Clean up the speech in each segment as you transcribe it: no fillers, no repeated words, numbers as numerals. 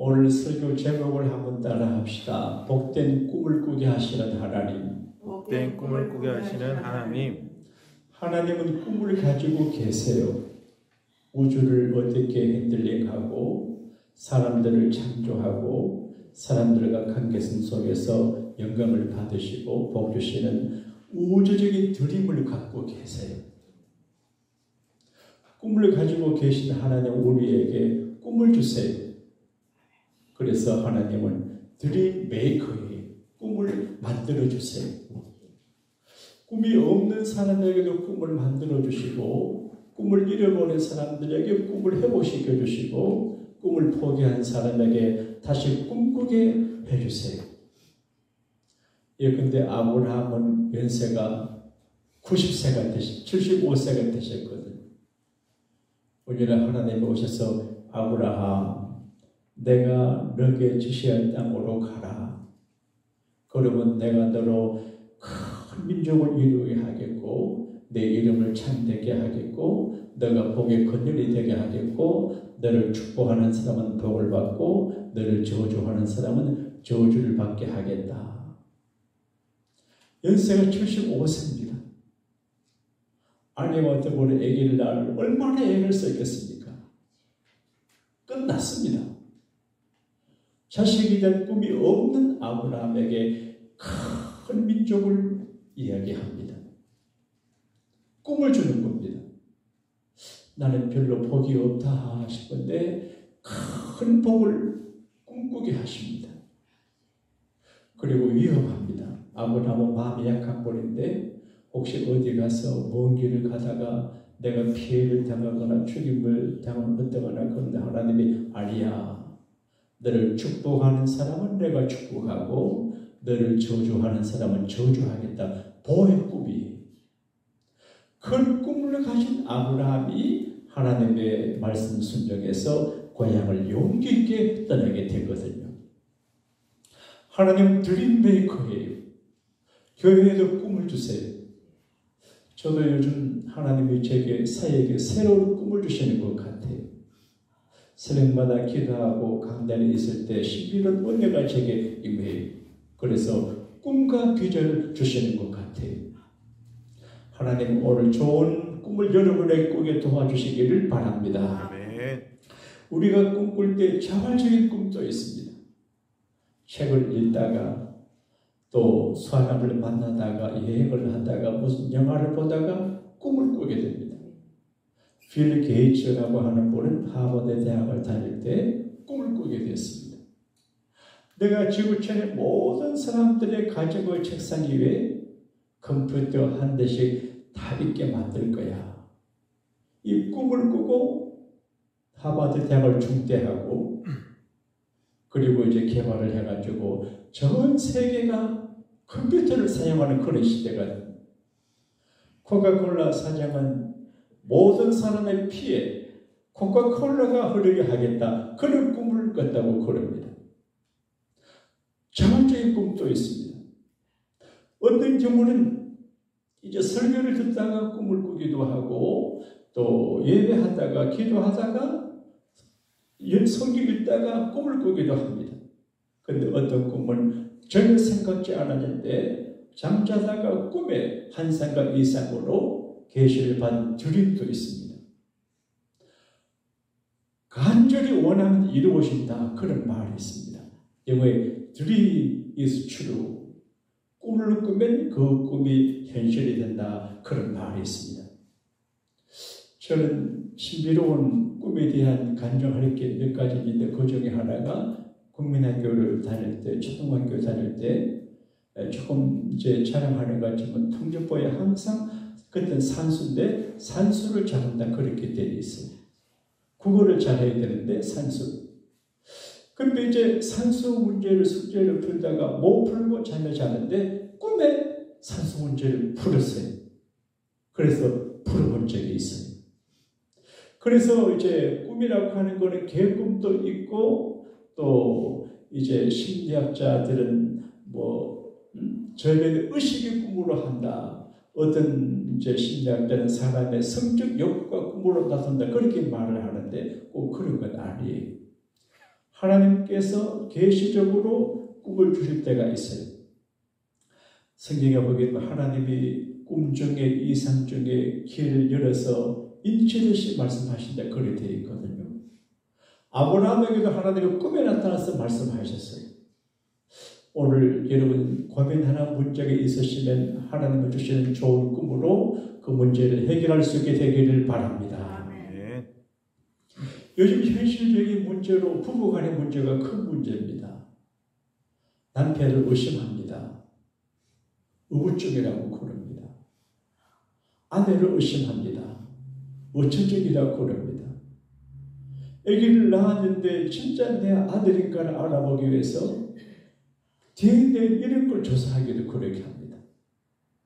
오늘 설교 제목을 한번 따라 합시다. 복된 꿈을 꾸게 하시는 하나님. 복된 꿈을 꾸게 하시는 하나님. 하나님은 꿈을 가지고 계세요. 우주를 어떻게 핸들링하고 사람들을 창조하고 사람들과 관계성 속에서 영광을 받으시고 복 주시는 우주적인 드림을 갖고 계세요. 꿈을 가지고 계신 하나님, 우리에게 꿈을 주세요. 그래서 하나님은 드림 메이커예요. 꿈을 만들어 주세요. 꿈이 없는 사람에게도 꿈을 만들어 주시고, 꿈을 잃어버린 사람들에게 꿈을 회복시켜 주시고, 꿈을 포기한 사람에게 다시 꿈꾸게 해주세요. 예컨대 아브라함은 연세가 90세가 75세가 되셨거든요. 오늘날 하나님이 오셔서 아브라함, 내가 너에게 지시할 땅으로 가라. 그러면 내가 너로 큰 민족을 이루게 하겠고 내 이름을 참되게 하겠고 너가 복의 근원이 되게 하겠고 너를 축복하는 사람은 복을 받고 너를 저주하는 사람은 저주를 받게 하겠다. 연세가 75세입니다. 아내와 더불어 아기를 낳을 얼마나 애를 썼겠습니까? 끝났습니다. 자식에 대한 꿈이 없는 아브라함에게 큰 민족을 이야기합니다. 꿈을 주는 겁니다. 나는 별로 복이 없다 싶은데 큰 복을 꿈꾸게 하십니다. 그리고 위험합니다. 아브라함은 마음이 약한 분인데 혹시 어디 가서 먼 길을 가다가 내가 피해를 당하거나 죽임을 당하거나 그런데 하나님이 아니야. 너를 축복하는 사람은 내가 축복하고 너를 저주하는 사람은 저주하겠다. 보호의 꿈이. 큰 꿈을 가진 아브라함이 하나님의 말씀 순종해서 고향을 용기 있게 떠나게 되거든요. 하나님은 드림 메이커예요. 교회에도 꿈을 주세요. 저도 요즘 하나님이 제게 사역에 새로운 꿈을 주시는 것 같아요. 새벽마다 기도하고 강단에 있을 때 신비로운 은혜가 제게 임해요. 그래서 꿈과 비전을 주시는 것 같아요. 하나님 오늘 좋은 꿈을 여러분에게 꾸게 도와주시기를 바랍니다. 아멘. 우리가 꿈꿀 때 자발적인 꿈도 있습니다. 책을 읽다가 또 사람을 만나다가 여행을 하다가 무슨 영화를 보다가 꿈을 꾸게 됩니다. 빌 게이츠라고 하는 분은 하버드 대학을 다닐 때 꿈을 꾸게 됐습니다. 내가 지구촌의 모든 사람들의 가지고 책상 위에 컴퓨터 한 대씩 다 있게 만들 거야. 이 꿈을 꾸고 하버드 대학을 중퇴하고 그리고 이제 개발을 해가지고 전 세계가 컴퓨터를 사용하는 그런 시대가 됩니다. 코카콜라 사장은 모든 사람의 피에 코카콜라가 흐르게 하겠다. 그런 꿈을 꿨다고 그럽니다. 자발적인 꿈도 있습니다. 어떤 경우는 이제 설교를 듣다가 꿈을 꾸기도 하고 또 예배하다가 기도하다가 성경 읽다가 꿈을 꾸기도 합니다. 그런데 어떤 꿈은 전혀 생각지 않았는데 잠자다가 꿈에 환상과 이상으로 계시를 받은 드림도 있습니다. 간절히 원하면 이루어진다. 그런 말이 있습니다. 영어에 Dream is true. 꿈을 꾸면 그 꿈이 현실이 된다. 그런 말이 있습니다. 저는 신비로운 꿈에 대한 간증할 게 몇 가지 있는데 그 중에 하나가 국민학교를 다닐 때, 초등학교 다닐 때 조금 이제 촬영하는 것 같지만 통제부에 항상 그때는 산수인데 산수를 잘한다 그렇게 되어 있어요. 국어를 잘해야 되는데 산수. 근데 이제 산수 문제를 숙제를 풀다가 못 풀고 잠에 자는데 꿈에 산수 문제를 풀었어요. 그래서 풀어본 적이 있어요. 그래서 이제 꿈이라고 하는 거는 개꿈도 있고 또 이제 심리학자들은 저에게 의식의 꿈으로 한다. 어떤 이제 심리학자는 사람의 성적 욕구가 꿈으로 나선다 그렇게 말을 하는데 꼭 그런 건 아니에요. 하나님께서 계시적으로 꿈을 주실 때가 있어요. 성경에 보면 하나님이 꿈 중에 이상 중에 길을 열어서 인치듯이 말씀하신다 그렇게 되어 있거든요. 아브라함에게도 하나님이 꿈에 나타나서 말씀하셨어요. 오늘 여러분 고민하는 문제가 있으시면 하나님이 주시는 좋은 꿈으로 그 문제를 해결할 수 있게 되기를 바랍니다. 아멘. 요즘 현실적인 문제로 부부간의 문제가 큰 문제입니다. 남편을 의심합니다. 우울증이라고 그럽니다. 아내를 의심합니다. 어처적이라고 그럽니다. 아기를 낳았는데 진짜 내 아들인가를 알아보기 위해서 DNA 이런 걸 조사하기도 그렇게 합니다.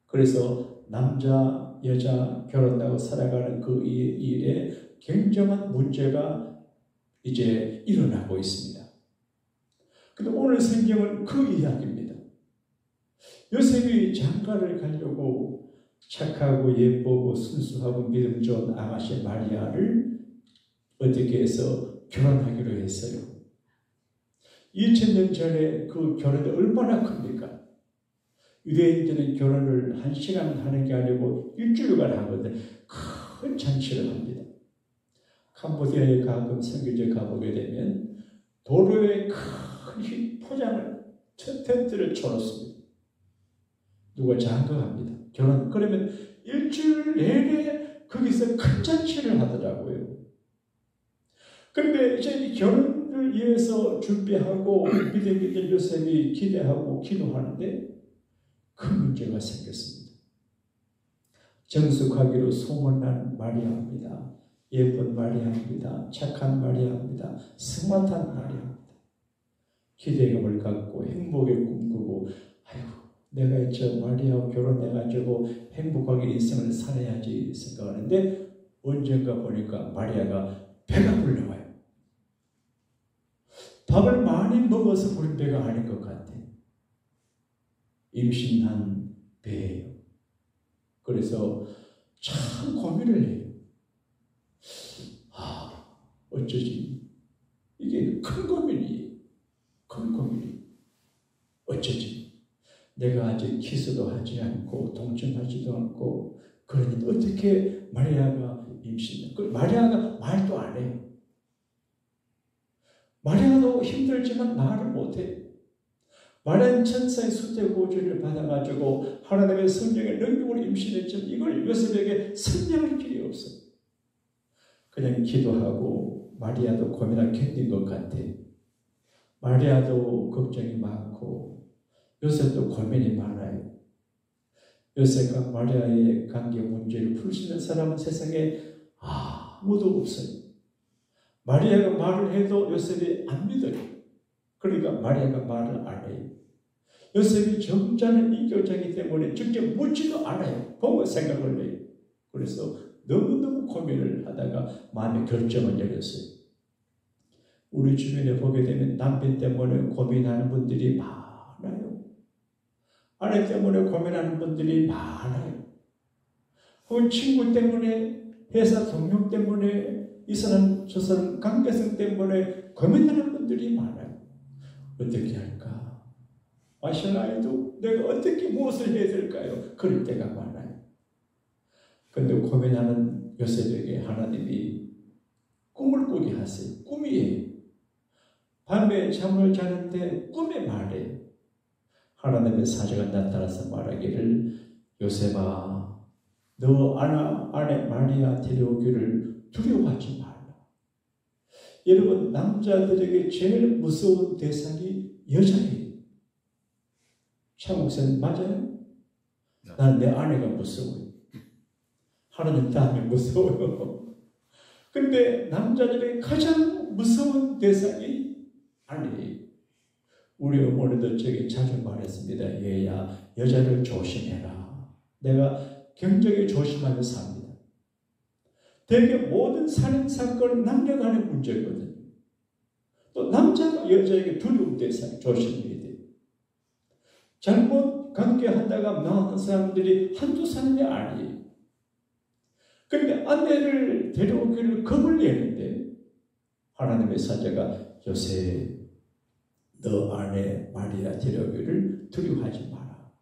그래서 남자, 여자 결혼하고 살아가는 그 일에 굉장한 문제가 이제 일어나고 있습니다. 근데 오늘 성경은 그 이야기입니다. 요셉이 장가를 가려고 착하고 예쁘고 순수하고 믿음 좋은 아가씨 마리아를 어떻게 해서 결혼하기로 했어요. 2000년 전에 그 결혼이 얼마나 큽니까? 유대인들은 결혼을 1시간 하는 게 아니고 일주일간 하거든. 큰 잔치를 합니다. 캄보디아에 가끔 선교지에 가보게 되면 도로에 큰 포장을 텐트를 쳐놓습니다. 누가 장가합니다. 결혼. 그러면 일주일 내내 거기서 큰 잔치를 하더라고요. 그런데 이제 이 결혼을 위해서 준비하고 믿음 있는 요셉이 기대하고 기도하는데 큰 문제가 생겼습니다. 정숙하기로 소문난 마리아입니다. 예쁜 마리아입니다. 착한 마리아입니다. 스마트한 마리아입니다. 기대감을 갖고 행복을 꿈꾸고 아이고 내가 저 마리아와 결혼해가지고 행복하게 인생을 살아야지 생각하는데 언젠가 보니까 마리아가 배가 불러와요. 밥을 많이 먹어서 부른 배가 아닌 것 같아. 임신한 배예요. 그래서 참 고민을 해요. 어쩌지? 이게 큰 고민이에요. 큰 고민이에요. 어쩌지? 내가 아직 키스도 하지 않고 동침하지도 않고 그러니 어떻게 마리아가 임신? 마리아가 말도 안 해요. 마리아도 힘들지만 말을 못해요. 마리아는 천사의 수태고지를 받아가지고 하나님의 성령의 능력으로 임신했지만 이걸 요셉에게 설명할 길이 없어요. 그냥 기도하고 마리아도 고민을 견딘 것 같아요. 마리아도 걱정이 많고 요셉도 고민이 많아요. 요셉과 마리아의 관계 문제를 풀 수 있는 사람은 세상에 아무도 없어요. 마리아가 말을 해도 요셉이 안 믿어요. 그러니까 마리아가 말을 안 해요. 요셉이 정자는 인격자이기 때문에 직접 묻지도 않아요. 보고 생각을 해요. 그래서 너무너무 고민을 하다가 마음의 결정을 내렸어요. 우리 주변에 보게 되면 남편 때문에 고민하는 분들이 많아요. 아내 때문에 고민하는 분들이 많아요. 혹은 친구 때문에, 회사 동료 때문에, 이 사람 저 사람 관계성 때문에 고민하는 분들이 많아요. 어떻게 할까? 마샬라이도 내가 어떻게 무엇을 해야 될까요? 그럴 때가 많아요. 그런데 고민하는 요셉에게 하나님이 꿈을 꾸게 하세요. 꿈이에요. 밤에 잠을 자는데 꿈에 말해요. 하나님의 사자가 나타나서 말하기를 요셉아 너 아내 마리아 데려오기를 두려워하지 말라. 여러분 남자들에게 제일 무서운 대상이 여자예요. 차목사님 맞아요? 난 내 아내가 무서워요. 하나님 다음에 무서워요. 근데 남자들에게 가장 무서운 대상이 아내예요. 우리 어머니도 저에게 자주 말했습니다. 얘야 여자를 조심해라. 내가 굉장히 조심하며 삽니다. 대개 모든 살인사건은 남녀 간의 문제거든요. 또 남자가 여자에게 두려움 대상 조심해야 돼요. 잘못 관계하다가 나왔던 사람들이 한두 사람이 아니에요. 그런데 아내를 데려오기를 겁을 내는데 하나님의 사자가 요새 너 아내 마리아 데려오기를 두려워하지 마라.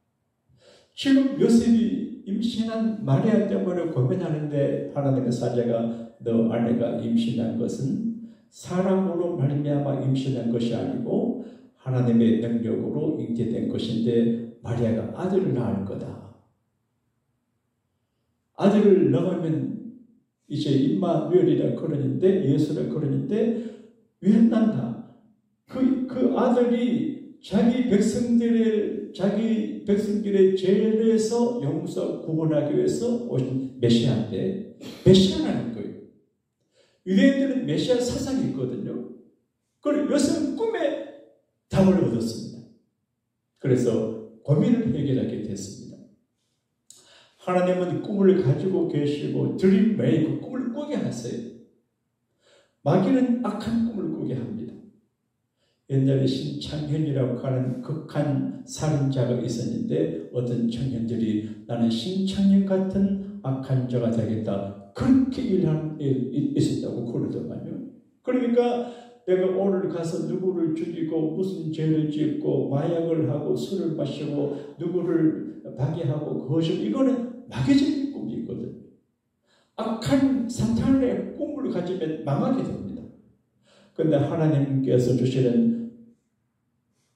지금 요셉이 임신한 마리아 때문에 고민하는데 하나님의 사자가 너 아내가 임신한 것은 사람으로 말미암아 임신한 것이 아니고 하나님의 능력으로 잉태된 것인데 마리아가 아들을 낳을 거다. 아들을 낳으면 이제 임마누엘이라 그러는데 예수라 그러는데 왜 낳나? 그 아들이 자기 백성들의 죄에서 용서 구원하기 위해서 오신 메시아인데 메시아라는 거예요. 유대인들은 메시아 사상이 있거든요. 그리고 요셉은 꿈에 답을 얻었습니다. 그래서 고민을 해결하게 됐습니다. 하나님은 꿈을 가지고 계시고 드림 메이커 꿈을 꾸게 하세요. 마귀는 악한 꿈을 꾸게 합니다. 옛날에 신창현이라고 하는 극한 살인자가 있었는데 어떤 청년들이 나는 신창현 같은 악한 자가 되겠다. 그렇게 일하는 일이 있었다고 그러더만요. 그러니까 내가 오늘 가서 누구를 죽이고 무슨 죄를 짓고 마약을 하고 술을 마시고 누구를 박해하고 거짓 이거는 마귀적인 꿈이거든요. 악한 사탄의 꿈을 가지면 망하게 됩니다. 그런데 하나님께서 주시는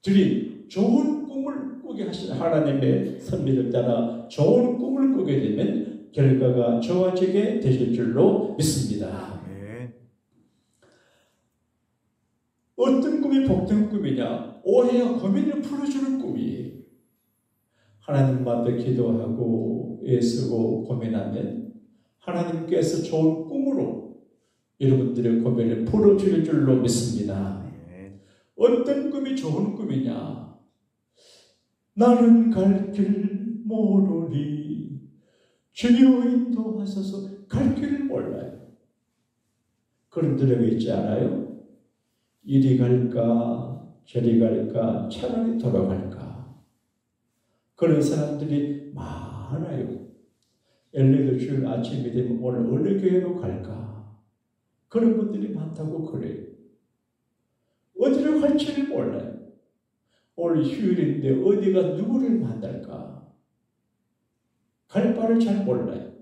드림, 좋은 꿈을 꾸게 하시는 하나님의 선비를 따라 좋은 꿈을 꾸게 되면 결과가 좋아지게 되실 줄로 믿습니다. 네. 어떤 꿈이 복된 꿈이냐? 오해와 고민을 풀어주는 꿈이에요. 하나님 앞에 기도하고 애쓰고 고민하면 하나님께서 좋은 꿈으로 여러분들의 고민을 풀어줄 줄로 믿습니다. 어떤 꿈이 좋은 꿈이냐? 나는 갈 길 모르리 주여 인도하소서. 갈 길을 몰라요. 그런 노래가 있지 않아요? 이리 갈까 저리 갈까 차라리 돌아갈까. 그런 사람들이 많아요. 엘리도 주일 아침이 되면 오늘 어느 교회로 갈까. 그런 분들이 많다고 그래요. 어디로 갈지를 몰라요. 오늘 휴일인데 어디가 누구를 만날까? 갈 바를 잘 몰라요.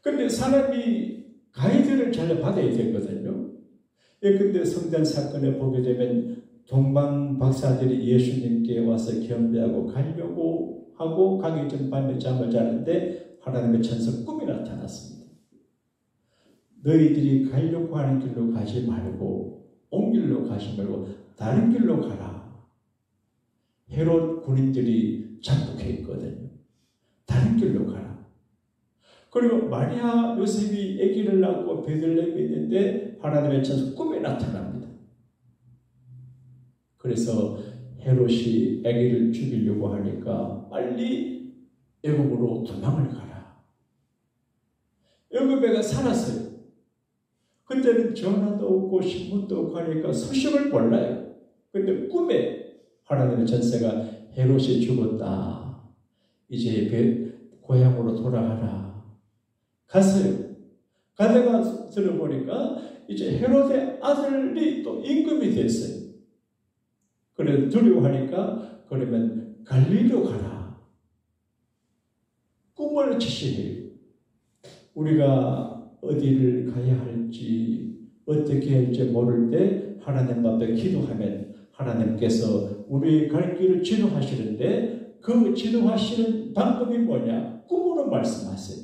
근데 사람이 가이드를 잘 받아야 되거든요. 근데 성전 사건에 보게 되면 동방 박사들이 예수님께 와서 경배하고 가려고 하고 가기 전 밤에 잠을 자는데 하나님의 천사 꿈이 나타났습니다. 너희들이 가려고 하는 길로 가지 말고 온 길로 가지 말고 다른 길로 가라. 헤롯 군인들이 잠복해 있거든요. 다른 길로 가라. 그리고 마리아 요셉이 아기를 낳고 베들레헴에 있는데 하나님의 천사 꿈에 나타납니다. 그래서 헤롯이 아기를 죽이려고 하니까 빨리 애굽으로 도망을 가라. 애굽에가 살았어요. 그때는 전화도 없고 신문도 없고 하니까 소식을 몰라요. 근데 꿈에 하나님의 전세가 헤롯이 죽었다. 이제 고향으로 돌아가라. 갔어요. 가다가 들어보니까 이제 헤롯의 아들이 또 임금이 됐어요. 그래서 두려워하니까 그러면 갈릴리로 가라. 꿈을 지시해요. 우리가 어디를 가야 할지 어떻게 할지 모를 때 하나님 앞에 기도하면 하나님께서 우리의 갈 길을 지도하시는데 그 지도하시는 방법이 뭐냐? 꿈으로 말씀하세요.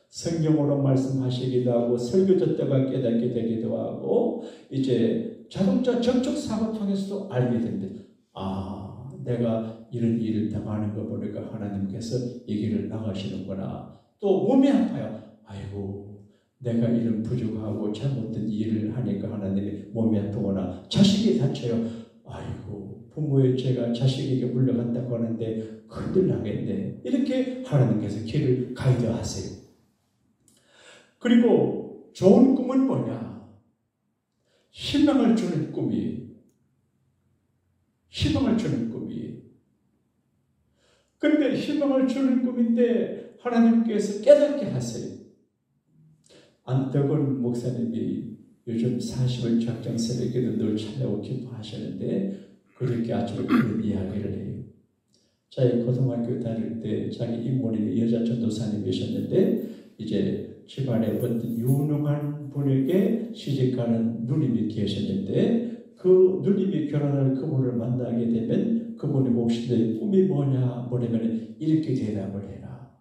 성경으로 말씀하시기도 하고 설교 듣다가 깨닫게 되기도 하고 이제 자동차 접촉 사고 통해서도 알게 됩니다. 아, 내가 이런 일을 당하는 거 보니까 하나님께서 이 길을 나가시는구나. 또 몸이 아파요. 아이고, 내가 이런 부족하고 잘못된 일을 하니까 하나님이 몸이 아프거나 자식이 다쳐요. 아이고, 부모의 죄가 자식에게 물려간다고 하는데 큰일 나겠네. 이렇게 하나님께서 길을 가이드하세요. 그리고 좋은 꿈은 뭐냐? 희망을 주는 꿈이에요. 희망을 주는 꿈이에요. 그런데 희망을 주는 꿈인데 하나님께서 깨닫게 하세요. 안덕원 목사님이 요즘 40을 작정 새벽에도 늘 찾아오고 기도하시는데 그렇게 아침에 그런 이야기를 해요. 자기 고등학교 다닐 때 자기 이모님이 여자 전도사님이 계셨는데 이제 집안에 어떤 유능한 분에게 시집가는 누님이 계셨는데 그 누님이 결혼할 그분을 만나게 되면 그분이 혹시 내 꿈이 뭐냐면 이렇게 대답을 해라.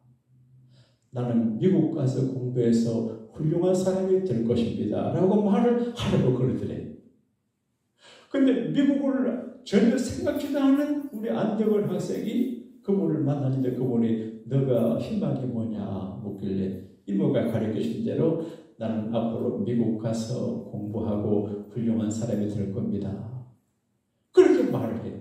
나는 미국 가서 공부해서 훌륭한 사람이 될 것입니다. 라고 말을 하려고 그러더래. 근데 미국을 전혀 생각지도 않은 우리 안대걸 학생이 그분을 만났는데 그분이 너가 희망이 뭐냐 묻길래 이모가 가르쳐준 대로 나는 앞으로 미국 가서 공부하고 훌륭한 사람이 될 겁니다. 그렇게 말을 했대.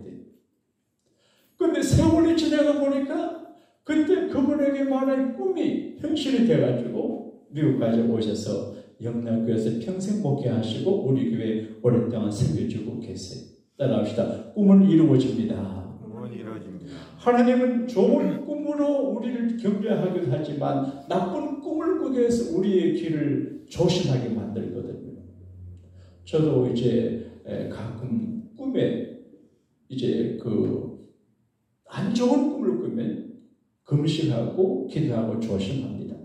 근데 세월이 지나가 보니까 그때 그분에게 말한 꿈이 현실이 돼가지고 미국까지 오셔서 영남교회에서 평생 목회하시고 우리 교회 오랫동안 섬겨주고 계세요. 따라합시다. 꿈은 이루어집니다. 꿈은 이루어집니다. 하나님은 좋은 꿈으로 우리를 격려하기도 하지만 나쁜 꿈을 꾸게 해서 우리의 길을 조심하게 만들거든요. 저도 이제 가끔 꿈에 이제 안 좋은 꿈을 꾸면 금식하고 기도하고 조심합니다.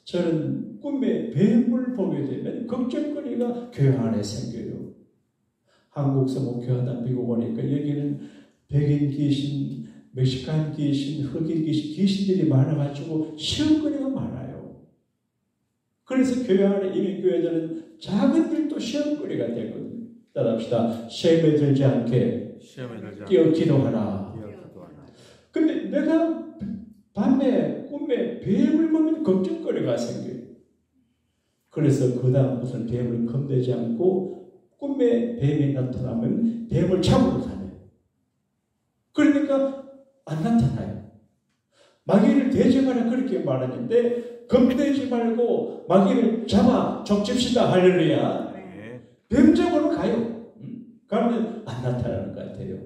저는 꿈에 뱀을 보게 되면 걱정거리가 교회 안에 생겨요. 한국서 목회하다 미국 오니까 여기는 백인 귀신, 멕시칸 귀신, 흑인 귀신, 귀신들이 많아가지고 시험거리가 많아요. 그래서 교회 안에 이민교회들은 작은 일도 시험거리가 되거든요. 따라합시다. 시험에 들지 않게 뛰어 기도하라. 근데 내가 밤에 꿈에 뱀을 보면 걱정거리가 생겨요. 그래서 그 다음부터는 뱀을 겁내지 않고 꿈에 뱀이 나타나면 뱀을 잡으러 다녀요. 그러니까 안 나타나요. 마귀를 대지 마라 그렇게 말하는데 겁내지 말고 마귀를 잡아 족집시다 할렐루야. 뱀 잡으러 가요. 그러면 안 나타나는 것 같아요.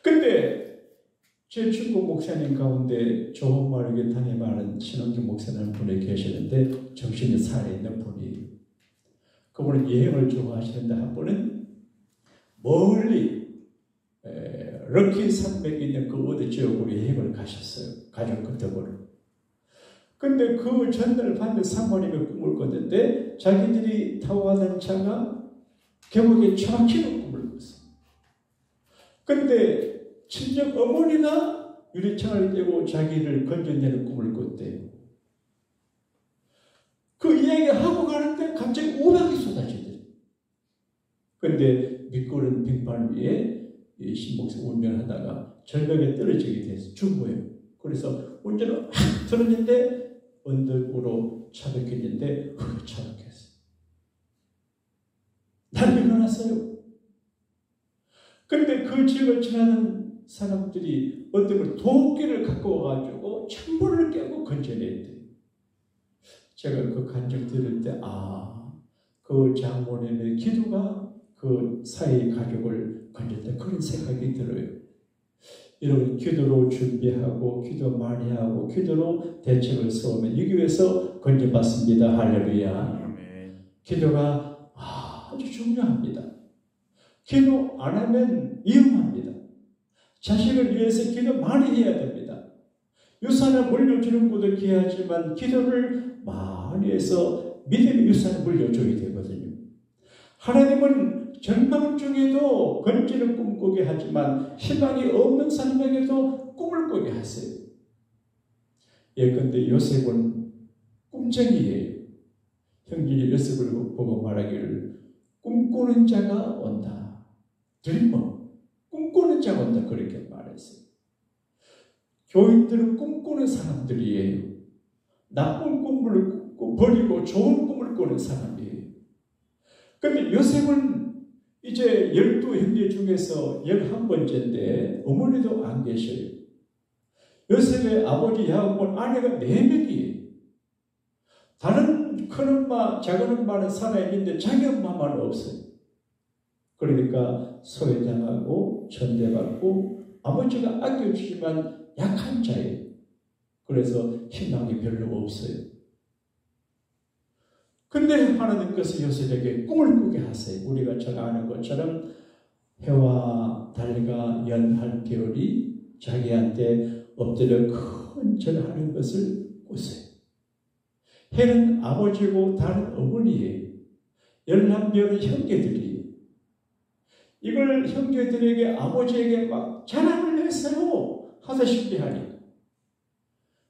근데 제 친구 목사님 가운데 좋은 말에게 담임하는 신원주 목사님 분이 계시는데 정신이 살아있는 분이 그분은 여행을 좋아하시는데 한 분은 멀리 럭키 산맥에 있는 그 어디 지역으로 여행을 가셨어요. 가족 끝으로. 근데 그 전날 밤에 사모님의 꿈을 꿨는데 자기들이 타고 가는 차가 계곡에 처박히는 꿈을 꿨어요. 근데 친정 어머니가 유리창을 떼고 자기를 건져내는 꿈을 꿨대요. 그 이야기하고 가는데 갑자기 우박이 쏟아지더래요. 근데 미끄러운 빙판 위에 신목사 운전하다가 절벽에 떨어지게 돼서 죽은 거예요. 그래서 운전을 확 들었는데 언덕으로 차박했는데 흙이 차박했어요. 난 일어났어요. 근데 그 지역을 지나는 사람들이 어떤 걸 도끼를 갖고 와가지고 창문을 깨고 건져냈대요. 제가 그 간증 들을 때 그 장모님의 기도가 그 사이 가족을 건졌다 그런 생각이 들어요. 여러분 기도로 준비하고 기도 많이 하고 기도로 대책을 세우면 이 교회에서 건져받습니다. 할렐루야. 기도가 아주 중요합니다. 기도 안 하면 위험합니다. 자식을 위해서 기도 많이 해야 됩니다. 유산을 물려주는 것도 귀하지만 기도를 많이 해서 믿음의 유산을 물려줘야 되거든요. 하나님은 절망 중에도 건지는 꿈꾸게 하지만 희망이 없는 사람에게도 꿈을 꾸게 하세요. 예컨대 요셉은 꿈쟁이에요. 형제이 요셉을 보고 말하기를 꿈꾸는 자가 온다. 드리머. 꿈꾸는 자가 온다. 그렇게 말했어요. 교인들은 꿈꾸는 사람들이에요. 나쁜 꿈을 버리고 좋은 꿈을 꾸는 사람이에요. 그런데 요셉은 이제 12형제 중에서 11번째인데 어머니도 안 계셔요. 요셉의 아버지 야곱은 아내가 4명이에요. 다른 큰엄마, 작은엄마는 살아있는데 자기 엄마만 없어요. 그러니까 소외당하고 천대받고 아버지가 아껴주지만 약한 자예요. 그래서 희망이 별로 없어요. 근데 하나님께서 요셉에게 꿈을 꾸게 하세요. 우리가 잘 아는 것처럼 해와 달과 연, 할, 겨울이 자기한테 엎드려 큰 절하는 것을 꾸세요. 해는 아버지고 달은 어머니예요. 11별은 형제들이에요. 이걸 형제들에게 아버지에게 막 자랑을 했어요. 하다시피 하니까.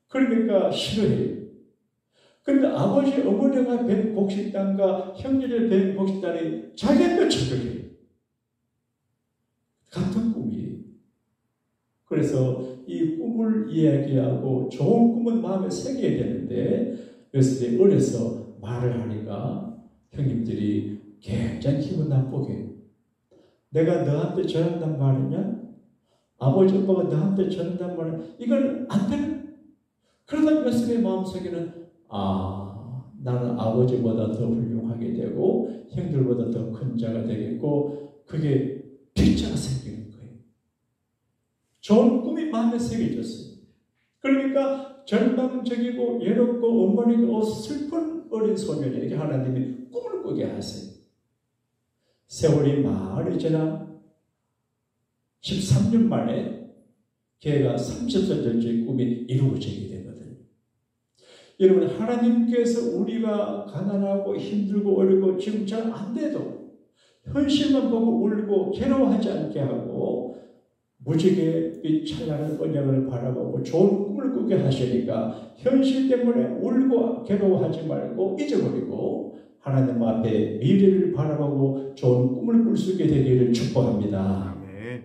그러니까 싫어해요. 근데 아버지 어머니가 뵌 복식단과 형제를 뵌 복식단이 자기한테 착각해요. 같은 꿈이에요. 그래서 이 꿈을 이야기하고 좋은 꿈은 마음에 새겨야 되는데 그래서 어려서 말을 하니까 형님들이 굉장히 기분 나쁘게 내가 너한테 전한단 말이냐? 아버지 오빠가 너한테 전한단 말이냐? 이건 안 되는. 그러다 요셉의 마음속에는 나는 아버지보다 더 훌륭하게 되고 형들보다 더 큰 자가 되겠고 그게 빗자가 생기는 거예요. 좋은 꿈이 마음에 새겨졌어요. 그러니까 절망적이고 외롭고 어머니가 슬픈 어린 소년에게 하나님이 꿈을 꾸게 하세요. 세월이 많이 지나 13년 만에 걔가 30살 될지 꿈이 이루어지게 되거든요. 여러분 하나님께서 우리가 가난하고 힘들고 어렵고 지금 잘 안 돼도 현실만 보고 울고 괴로워하지 않게 하고 무지개 빛 찬란한 언약을 바라보고 좋은 꿈을 꾸게 하시니까 현실 때문에 울고 괴로워하지 말고 잊어버리고 하나님 앞에 미래를 바라보고 좋은 꿈을 꿀 수 있게 되기를 축복합니다. 아멘.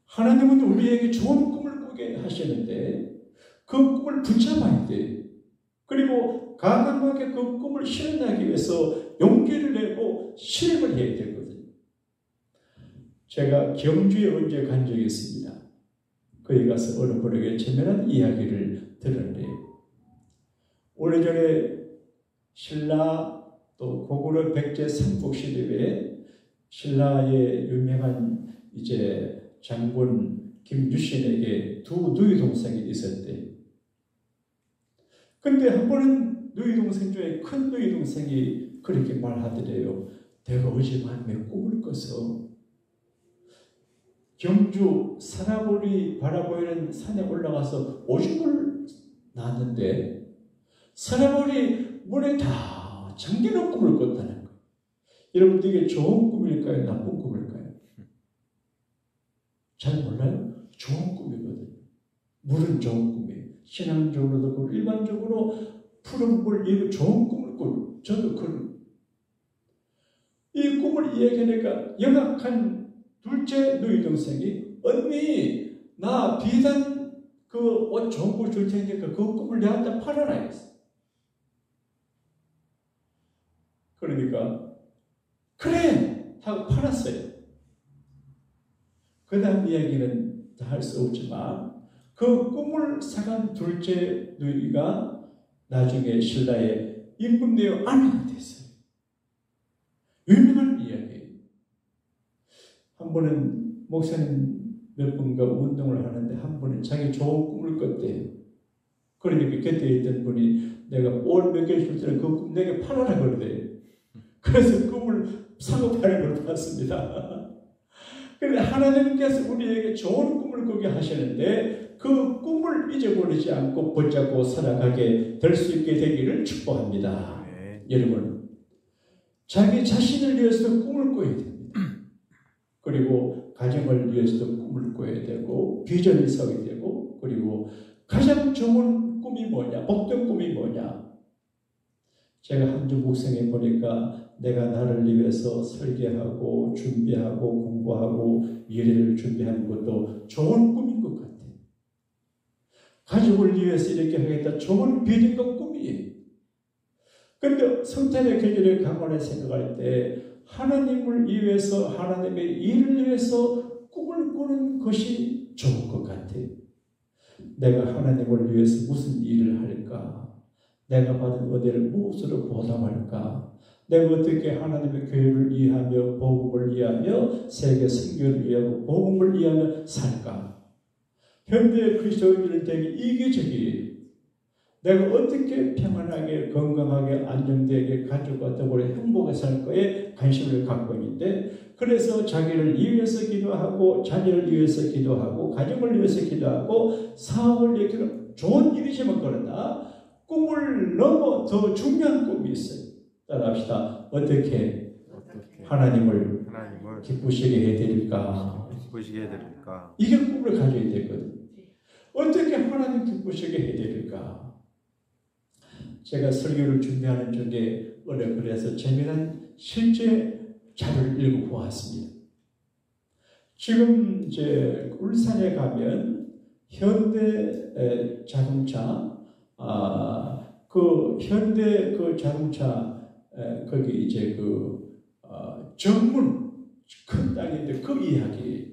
하나님은 우리에게 좋은 꿈을 꾸게 하시는데 그 꿈을 붙잡아야 돼. 그리고 가능하게 그 꿈을 실현하기 위해서 용기를 내고 실행을 해야 되거든요. 제가 경주에 언제 간 적이 있습니다. 거기 가서 어느 분에게 재미난 이야기를 들었는데요. 오래전에 신라 또 고구려 백제 삼국시대에 신라의 유명한 이제 장군 김유신에게 두 누이 동생이 있었대요. 근데 한 번은 누이 동생 중에 큰 누이 동생이 그렇게 말하더래요. 내가 어젯밤에 꿈을 꿔서 경주 사나볼이 바라보이는 산에 올라가서 오줌을 놨는데 사나볼이 문에 다 잠기는 꿈을 꿨다는 거예요. 여러분들 이게 좋은 꿈일까요? 나쁜 꿈일까요? 잘 몰라요? 좋은 꿈이거든요. 물은 좋은 꿈이에요. 신앙적으로도 그렇고 일반적으로 푸른 물, 이거 좋은 꿈을 꿔요. 저도 이 꿈을 이야기하니까 영악한 둘째 누이 동생이 언니 나 비단 그 옷 좋은 거 줄 테니까 그 꿈을 내한테 팔아라 했어. 그러니까 그래 하고 팔았어요. 그 다음 이야기는 할 수 없지만 그 꿈을 사간 둘째 누이가 나중에 신라의 임금내의 아내가 됐어요. 유명한 이야기예요. 한 번은 목사님 몇 분과 운동을 하는데 한 번은 자기 좋은 꿈을 꿨대요. 그러니까 곁에 있던 분이 내가 옷 몇 개 줄 때는 그 꿈 내게 팔아라 그러대요. 그래서 꿈을 사고 파는 걸 봤습니다. 그런데 하나님께서 우리에게 좋은 꿈을 꾸게 하시는데 그 꿈을 잊어버리지 않고 붙잡고 살아가게 될 수 있게 되기를 축복합니다. 네. 여러분 자기 자신을 위해서 꿈을 꿔야 됩니다. 그리고 가정을 위해서도 꿈을 꿔야 되고 비전을 세워야 되고 그리고 가장 좋은 꿈이 뭐냐? 복된 꿈이 뭐냐? 제가 한 주 묵상해 보니까 내가 나를 위해서 설계하고 준비하고 공부하고 미래를 준비하는 것도 좋은 꿈인 것 같아요. 가족을 위해서 이렇게 하겠다. 좋은 비전과 꿈이에요. 그런데 성탄의 계절에 강원에 생각할 때 하나님을 위해서 하나님의 일을 위해서 꿈을 꾸는 것이 좋은 것 같아요. 내가 하나님을 위해서 무슨 일을 할까? 내가 받은 은혜를 무엇으로 보답할까? 내가 어떻게 하나님의 교회를 위하며 복음을 위하며 세계 선교를 위하고 복음을 위하며 살까? 현대의 그리스도인들은 되게 이기적이에요. 내가 어떻게 평안하게 건강하게 안정되게 가족과 더불어 행복하게 살 거에 관심을 갖고 있는데 그래서 자기를 위해서 기도하고 자녀를 위해서 기도하고 가정을 위해서 기도하고 사업을 위해서 좋은 일이지만 그러나 꿈을 넘어 더 중요한 꿈이 있어요. 따라합시다. 어떻게 하나님을 기쁘시게 해드릴까? 이게 꿈을 가져야 되거든요. 어떻게 하나님 기쁘시게 해드릴까? 제가 설교를 준비하는 중에 그래서 재미난 실제 자료를 읽어보았습니다. 지금 이제 울산에 가면 현대 자동차 그 현대 그 자동차 거기 이제 정문 큰 땅인데 그 이야기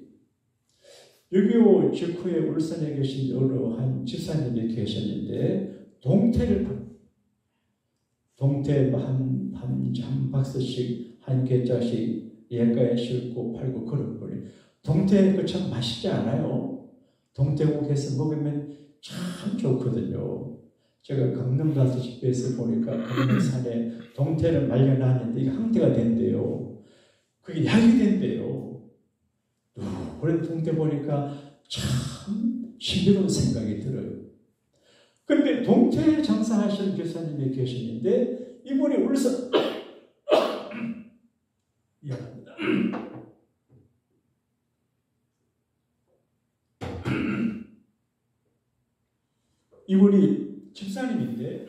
6.25 직후에 울산에 계신 어느 한 집사님이 계셨는데 동태 한 박스씩 한 개짜씩 예가에 싣고 팔고 그런 거예요. 동태 그 참 맛있지 않아요? 동태국에서 먹으면 참 좋거든요. 제가 강릉 가서 집에서 보니까 강릉산에 동태를 말려놨는데 이게 항태가 된대요. 그게 약이 된대요. 그런 동태 보니까 참 신비로운 생각이 들어요. 그런데 동태 장사하시는 교사님이 계시는데 이분이 울산 미안합니다. 이분이 집사님인데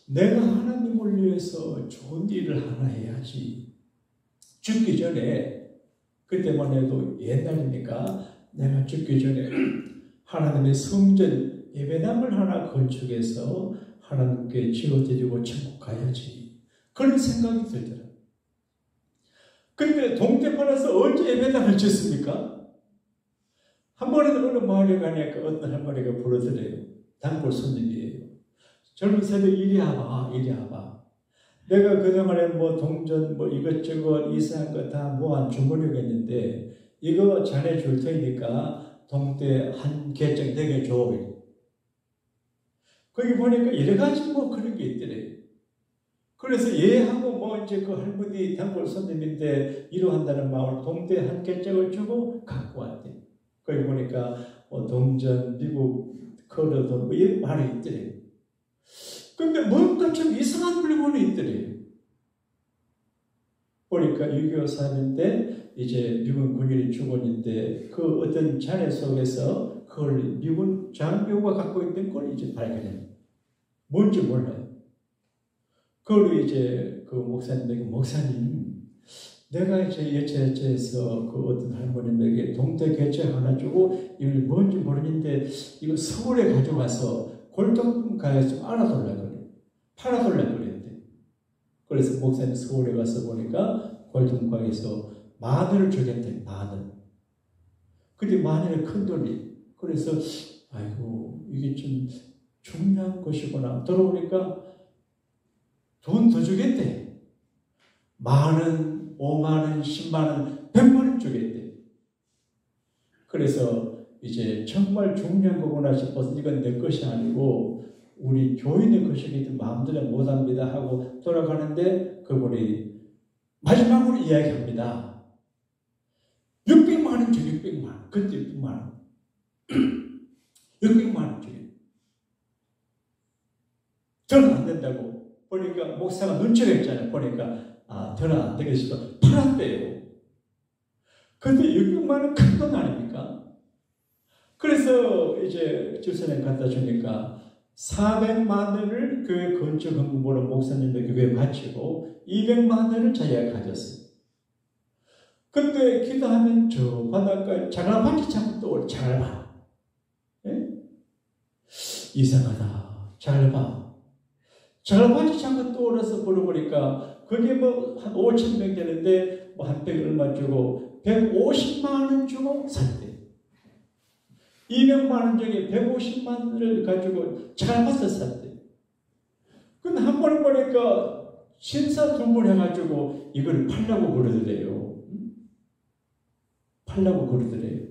내가 하나님을 위해서 좋은 일을 하나 해야지. 죽기 전에 그때만 해도 옛날이니까 내가 죽기 전에 하나님의 성전 예배당을 하나 건축해서 하나님께 지어드리고 천국 가야지. 그런 생각이 들더라. 근데 동태판에서 언제 예배당을 짓습니까? 한 번에도 어느 마을에 가니까 어떤 할머니가 부르더래요. 단골 손님이에요. 젊은 세대 이리 와봐, 이리 와봐. 내가 그동안에 동전 이것저것 이상한 거 다 모아 주머니겠는데 이거 자네 줄 테니까 동태 한 개정 되게 줘. 거기 보니까 여러 가지 그런 게 있더래요. 그래서 얘하고 이제 그 할머니 단골 손님인데 이루한다는 마음으로 동태 한 개정을 주고 갖고 왔대. 거기 보니까 동전, 미국 커러도 이런 말이 있더래요. 근데 뭔가 좀 이상한 물건이 있더래요. 보니까 6.25 사는데 이제 미군 군인이 죽었는데 그 어떤 잔해 속에서 그걸 미군 장교가 갖고 있는 걸 이제 발견해요. 뭔지 몰라요. 그걸 이제 그 목사님에게 목사님 내가 이제 여차여차해서 그 어떤 할머님에게 동태 개체 하나 주고 이걸 뭔지 모르는데 이거 서울에 가져가서 골동품 가서 좀 알아달라고 그래. 팔아달라고 그랬대. 그래서 목사님 서울에 가서 보니까 골동가게에서 마늘을 주겠대. 마늘. 근데 마늘은 큰 돈이. 그래서 아이고 이게 좀 중요한 것이구나. 들어오니까 돈 더 주겠대. 10,000원, 50,000원, 100,000원, 100만원 주겠대. 그래서 이제 정말 중요한 거구나 싶어서 이건 내 것이 아니고 우리 교인의 것이기 마음대로 못합니다 하고 돌아가는데 그분이 마지막으로 이야기합니다. 600만원 줘, 600만원. 그때 600만원. 600만원 줘요. 저는 안 된다고. 보니까 목사가 눈치가 있잖아요. 보니까 저는 안 되겠어. 팔았대요. 근데 600만원 큰 돈 아닙니까? 그래서 이제 집사님 갖다 주니까 400만원을 교회 건축 헌금으로 목사님의 교회에 바치고 200만원을 자기가 가졌어요. 근데 기도하면 저 바닷가에 자갈밭이 자꾸 떠오르. 자갈밭. 예? 이상하다. 자갈밭. 자갈밭이 자꾸 떠오르서 보러보니까 그게 한 5,000명 되는데 한 100 얼마 주고 150만원 주고 샀대. 200만원 중에 150만원을 가지고 자갈밭을 샀대. 근데 한 번 보니까 신사 동물해가지고 이걸 팔려고 그러더래요. 팔려고 그러더래요.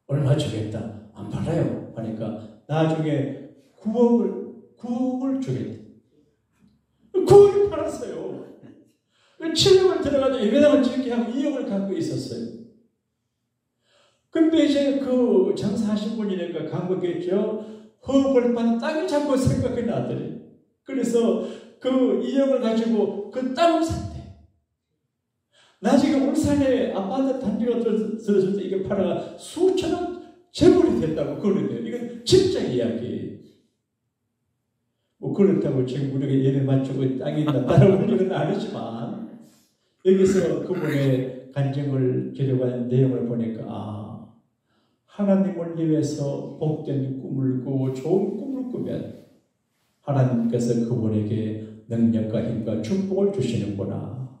얼마 주겠다. 안 팔아요. 하니까 나중에 9억을 주겠대. 9억이 팔았어요. 7억을 들어가서 예배당을 짓게 하고 2억을 갖고 있었어요. 근데 이제 그 장사하신 분이니까 간 거겠죠. 허벌판 땅을 자꾸 생각이 나더래. 그래서 그 2억을 가지고 그 땅을 샀대. 나중에 울산에 아파트 단지가 들었을 때 이게 팔아가 수천억 재벌이 됐다고 그러는데요. 이건 진짜 이야기예요. 뭐 그렇다고 지금 우리가 예배 맞추고 땅이 있다라고 하는 건 아니지만 여기서 그분의 간증을 기록한 내용을 보니까 하나님을 위해서 복된 꿈을 꾸고 좋은 꿈을 꾸면 하나님께서 그분에게 능력과 힘과 축복을 주시는구나.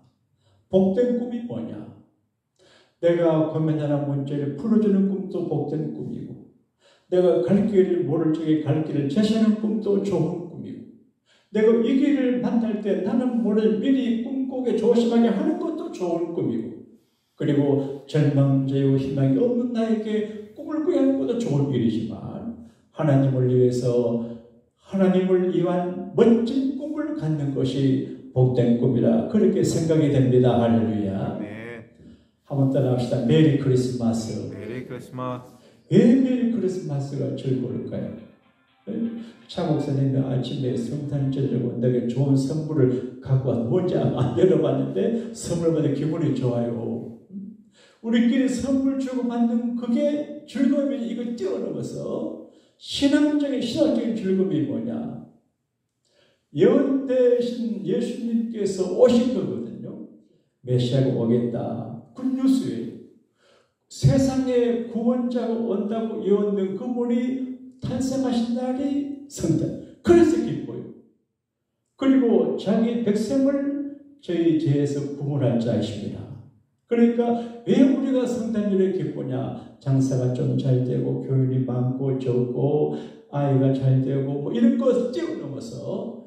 복된 꿈이 뭐냐? 내가 고민하는 문제를 풀어주는 꿈도 복된 꿈이고, 내가 갈 길을 모를 적에 갈 길을 제시하는 꿈도 좋은 꿈이고, 내가 이 길을 만날 때 나는 모를 미리 꿈꾸게 조심하게 하는 것도 좋은 꿈이고, 그리고 절망제요 희망이 없는 나에게 꿈을 꾸게 하는 것도 좋은 일이지만, 하나님을 위해서 하나님을 위한 멋진 꿈을 갖는 것이 복된 꿈이라 그렇게 생각이 됩니다. 할렐루야. 네. 한번 따라합시다. 메리 크리스마스. 메리 크리스마스. 왜 메리 크리스마스가 즐거울까요? 차 목사님이 아침에 성탄 주려고 내게 좋은 선물을 갖고 와서 뭔지 안 열어봤는데 선물 받아 기분이 좋아요. 우리끼리 선물 주고 받는 그게 즐거움이 이걸 뛰어넘어서 신학적인 즐거움이 뭐냐? 예언되신 예수님께서 오신 거거든요. 메시아가 오겠다. 굿뉴스예요. 세상에 구원자가 온다고 예언된 그분이 탄생하신 날이 성탄. 그래서 기뻐요. 그리고 자기 백성을 저희 죄에서 구원할 자이십니다. 그러니까 왜 우리가 성탄절에 기쁘냐? 장사가 좀 잘 되고 교인이 많고 적고 아이가 잘 되고 뭐 이런 것을 뛰어넘어서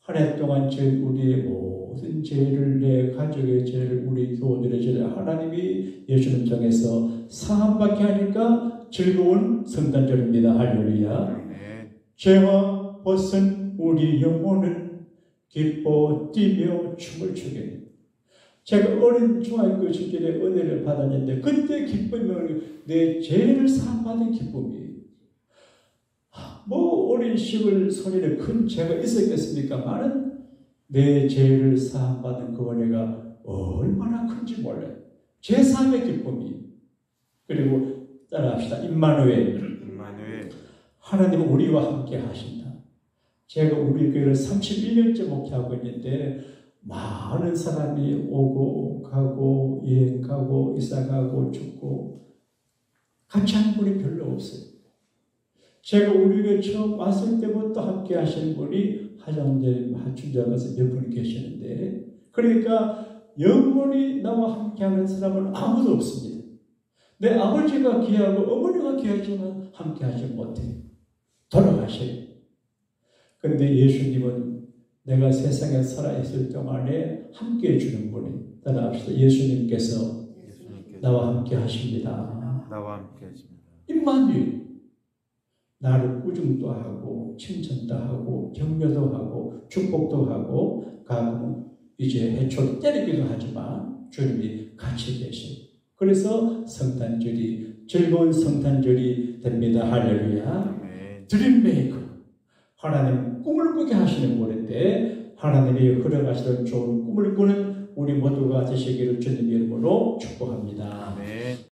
한 해 동안 우리의 모든 죄를, 내 가족의 죄를, 우리 교우들의 죄를 하나님이 예수님 통해서 사함받게 하니까 즐거운 성탄절입니다. 할렐루야. 죄와 벗은 우리 영혼은 기뻐 뛰며 춤을 추게. 제가 어린 중학교 시절에 은혜를 받았는데 그때 기쁨이 내 죄를 사함받은 기쁨이 뭐 어린 시골 소년에 큰 죄가 있었겠습니까만은 내 죄를 사함받은 그 은혜가 얼마나 큰지 몰라요. 죄사함의 기쁨이. 그리고 따라합시다. 임마누엘. 하나님은 우리와 함께 하신다. 제가 우리 교회를 31년째 목회하고 있는데 많은 사람이 오고 가고 여행 가고 이사 가고 죽고 같이 하는 분이 별로 없어요. 제가 우리 교회 처음 왔을 때부터 함께 하시는 분이 하정재, 하춘자가서 몇 분 계시는데 그러니까 영원히 나와 함께 하는 사람은 아무도 없습니다. 내 아버지가 귀하고 어머니가 귀하지만 함께 하지 못해요. 돌아가셔요. 그런데 예수님은 내가 세상에 살아있을 동안에 함께 해주는 분이 따라합시다. 예수님께서 나와 함께 하십니다. 나와 함께 하십니다. 임마누엘. 나를 꾸중도 하고 칭찬도 하고 격려도 하고 축복도 하고 가끔 이제 해초도 때리기도 하지만 주님이 같이 계세요. 그래서 성탄절이 즐거운 성탄절이 됩니다. 할렐루야. 드림메이커. 하나님 꿈을 꾸게 하시는 분인데 하나님이 허락하시던 좋은 꿈을 꾸는 우리 모두가 되시기를 주님의 이름으로 축복합니다.